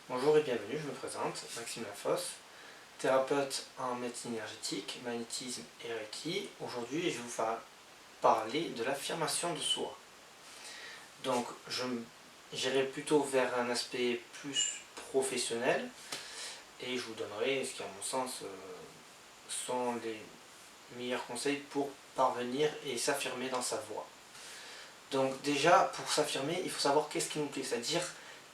Bonjour et bienvenue, je me présente, Maxime Lafosse, thérapeute en médecine énergétique, magnétisme et Reiki. Aujourd'hui, je vais vous parler de l'affirmation de soi. Donc, j'irai plutôt vers un aspect plus professionnel et je vous donnerai ce qui, à mon sens, sont les meilleurs conseils pour parvenir et s'affirmer dans sa voix. Donc déjà, pour s'affirmer, il faut savoir qu'est-ce qui nous plaît, c'est-à-dire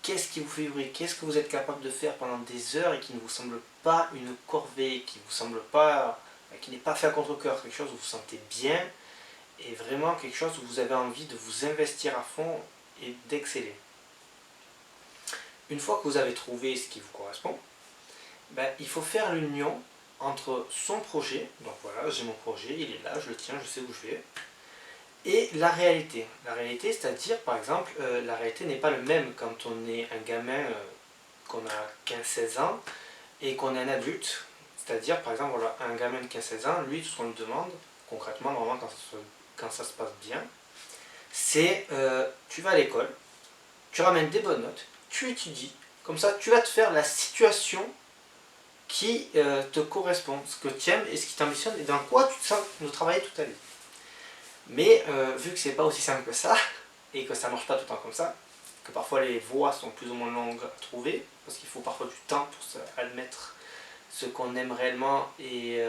qu'est-ce qui vous fait vibrer, qu'est-ce que vous êtes capable de faire pendant des heures et qui ne vous semble pas une corvée, qui vous semble pas, qui n'est pas fait à contre-cœur, quelque chose où vous vous sentez bien et vraiment quelque chose où vous avez envie de vous investir à fond et d'exceller. Une fois que vous avez trouvé ce qui vous correspond, il faut faire l'union entre son projet, donc voilà, j'ai mon projet, il est là, je le tiens, je sais où je vais, et la réalité. La réalité, c'est-à-dire, par exemple, la réalité n'est pas le même quand on est un gamin, qu'on a 15-16 ans, et qu'on est un adulte. C'est-à-dire, par exemple, voilà, un gamin de 15-16 ans, lui, tout ce qu'on lui demande, concrètement, normalement, quand ça se passe bien, c'est tu vas à l'école, tu ramènes des bonnes notes, tu étudies, comme ça, tu vas te faire la situation qui te correspond, ce que tu aimes et ce qui t'ambitionne, et dans quoi tu te sens de travailler toute ta vie. Mais vu que c'est pas aussi simple que ça, et que ça marche pas tout le temps comme ça, que parfois les voies sont plus ou moins longues à trouver, parce qu'il faut parfois du temps pour admettre ce qu'on aime réellement et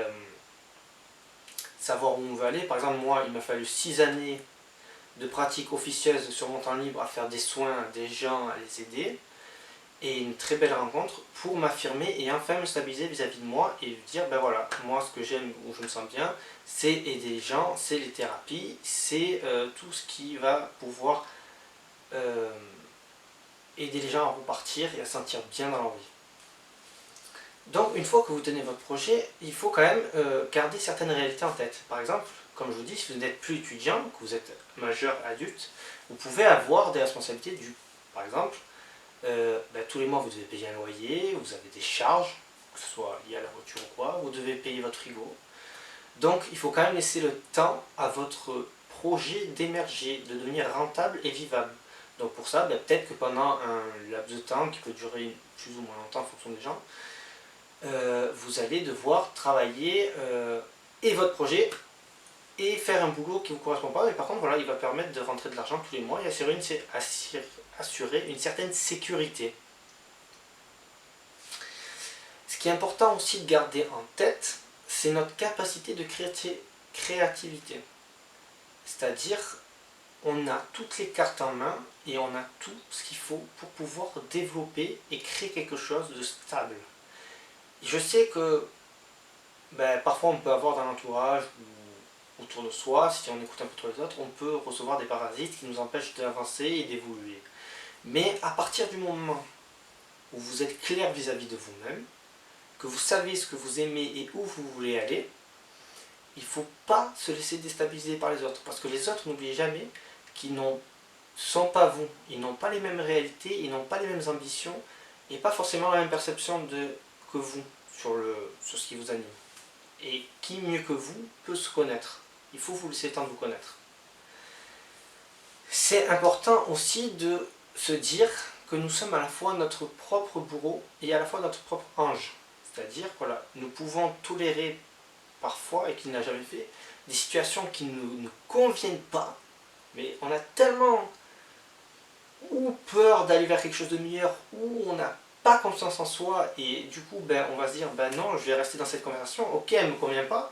savoir où on veut aller. Par exemple, moi, il m'a fallu 6 années de pratique officieuse sur mon temps libre à faire des soins à des gens, à les aider, et une très belle rencontre pour m'affirmer et enfin me stabiliser vis-à-vis de moi et dire ben voilà, moi ce que j'aime, où je me sens bien, c'est aider les gens, c'est les thérapies, c'est tout ce qui va pouvoir aider les gens à repartir et à se sentir bien dans leur vie. Donc une fois que vous tenez votre projet, il faut quand même garder certaines réalités en tête. Par exemple, comme je vous dis, si vous n'êtes plus étudiant, que vous êtes majeur, adulte, vous pouvez avoir des responsabilités par exemple, tous les mois vous devez payer un loyer, vous avez des charges, que ce soit liées à la voiture ou quoi, vous devez payer votre frigo. Donc il faut quand même laisser le temps à votre projet d'émerger, de devenir rentable et vivable. Donc pour ça, peut-être que pendant un laps de temps qui peut durer plus ou moins longtemps en fonction des gens, vous allez devoir travailler et votre projet et faire un boulot qui ne vous correspond pas, mais par contre voilà, il va permettre de rentrer de l'argent tous les mois et assurer une certaine sécurité. Ce qui est important aussi de garder en tête, c'est notre capacité de créativité. C'est-à-dire, on a toutes les cartes en main et on a tout ce qu'il faut pour pouvoir développer et créer quelque chose de stable. Je sais que parfois on peut avoir dans l'entourage ou autour de soi, si on écoute un peu trop les autres, on peut recevoir des parasites qui nous empêchent d'avancer et d'évoluer. Mais à partir du moment où vous êtes clair vis-à-vis de vous-même, que vous savez ce que vous aimez et où vous voulez aller, il ne faut pas se laisser déstabiliser par les autres. Parce que les autres, n'oubliez jamais qu'ils ne sont pas vous. Ils n'ont pas les mêmes réalités, ils n'ont pas les mêmes ambitions et pas forcément la même perception que vous sur ce qui vous anime. Et qui mieux que vous peut se connaître? Il faut vous laisser le temps de vous connaître. C'est important aussi de se dire que nous sommes à la fois notre propre bourreau et à la fois notre propre ange. C'est-à-dire, voilà, nous pouvons tolérer parfois, et qu'il n'a jamais fait, des situations qui ne nous conviennent pas, mais on a tellement ou peur d'aller vers quelque chose de meilleur, ou on n'a pas confiance en soi, et du coup, on va se dire, non, je vais rester dans cette conversation, ok, elle ne me convient pas,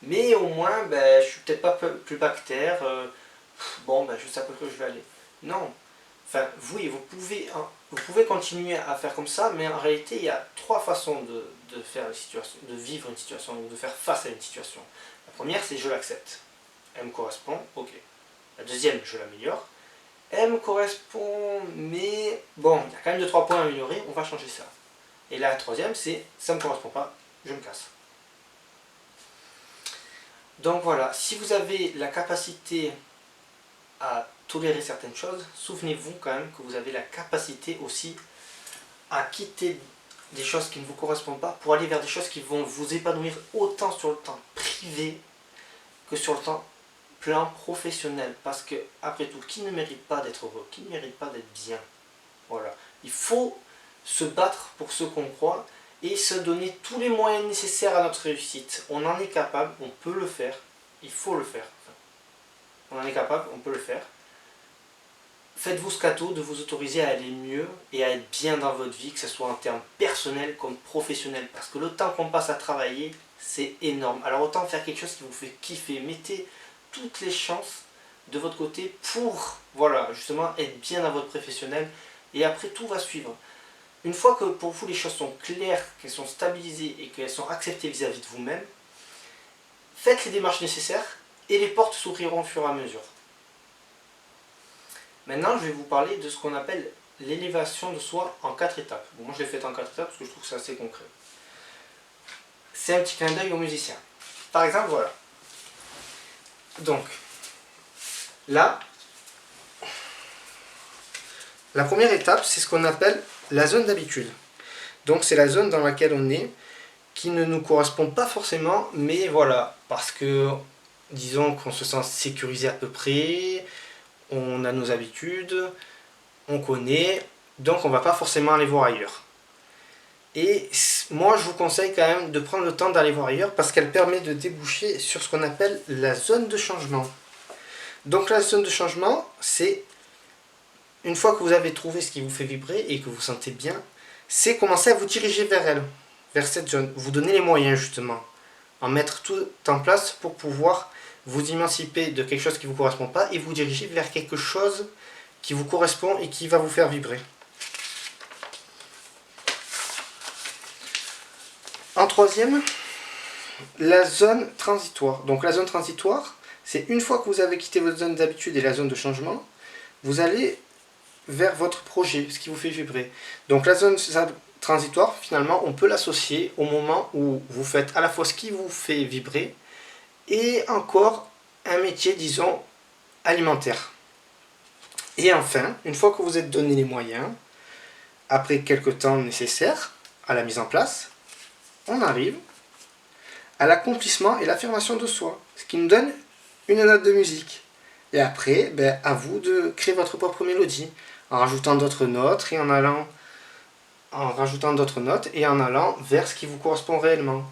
mais au moins, je suis peut-être pas plus bactère, je sais à peu près où je vais aller. Non. Enfin, oui, vous pouvez continuer à faire comme ça, mais en réalité, il y a 3 façons de faire une situation, de vivre une situation, ou de faire face à une situation. La première, c'est je l'accepte. Elle me correspond, ok. La deuxième, je l'améliore. Elle me correspond, mais bon, il y a quand même 2-3 points à améliorer, on va changer ça. Et la troisième, c'est ça me correspond pas, je me casse. Donc voilà, si vous avez la capacité à tolérer certaines choses, souvenez-vous quand même que vous avez la capacité aussi à quitter des choses qui ne vous correspondent pas pour aller vers des choses qui vont vous épanouir autant sur le temps privé que sur le plan professionnel. Parce que, après tout, qui ne mérite pas d'être heureux? Qui ne mérite pas d'être bien? Voilà. Il faut se battre pour ce qu'on croit et se donner tous les moyens nécessaires à notre réussite. On en est capable, on peut le faire, il faut le faire. On en est capable, on peut le faire. Faites-vous ce cadeau de vous autoriser à aller mieux et à être bien dans votre vie, que ce soit en termes personnels comme professionnels. Parce que le temps qu'on passe à travailler, c'est énorme. Alors autant faire quelque chose qui vous fait kiffer. Mettez toutes les chances de votre côté pour, voilà, justement, être bien dans votre professionnel. Et après, tout va suivre. Une fois que pour vous les choses sont claires, qu'elles sont stabilisées et qu'elles sont acceptées vis-à-vis de vous-même, faites les démarches nécessaires et les portes s'ouvriront au fur et à mesure. Maintenant, je vais vous parler de ce qu'on appelle l'élévation de soi en 4 étapes. Bon, moi, je l'ai fait en 4 étapes parce que je trouve que c'est assez concret. C'est un petit clin d'œil aux musiciens. Par exemple, voilà. Donc, là, la première étape, c'est ce qu'on appelle la zone d'habitude. Donc, c'est la zone dans laquelle on est, qui ne nous correspond pas forcément, mais voilà, parce que, disons qu'on se sent sécurisé à peu près, on a nos habitudes, on connaît, donc on ne va pas forcément aller voir ailleurs. Et moi je vous conseille quand même de prendre le temps d'aller voir ailleurs parce qu'elle permet de déboucher sur ce qu'on appelle la zone de changement. Donc la zone de changement, c'est une fois que vous avez trouvé ce qui vous fait vibrer et que vous sentez bien, c'est commencer à vous diriger vers elle, vers cette zone. Vous donner les moyens justement, en mettre tout en place pour pouvoir vous émanciper de quelque chose qui ne vous correspond pas et vous diriger vers quelque chose qui vous correspond et qui va vous faire vibrer. En troisième, la zone transitoire. Donc la zone transitoire, c'est une fois que vous avez quitté votre zone d'habitude et la zone de changement, vous allez vers votre projet, ce qui vous fait vibrer. Donc la zone transitoire, finalement, on peut l'associer au moment où vous faites à la fois ce qui vous fait vibrer et encore un métier, disons, alimentaire. Et enfin, une fois que vous êtes donné les moyens, après quelques temps nécessaires à la mise en place, on arrive à l'accomplissement et l'affirmation de soi, ce qui nous donne une note de musique. Et après, à vous de créer votre propre mélodie, en rajoutant d'autres notes et en allant vers ce qui vous correspond réellement.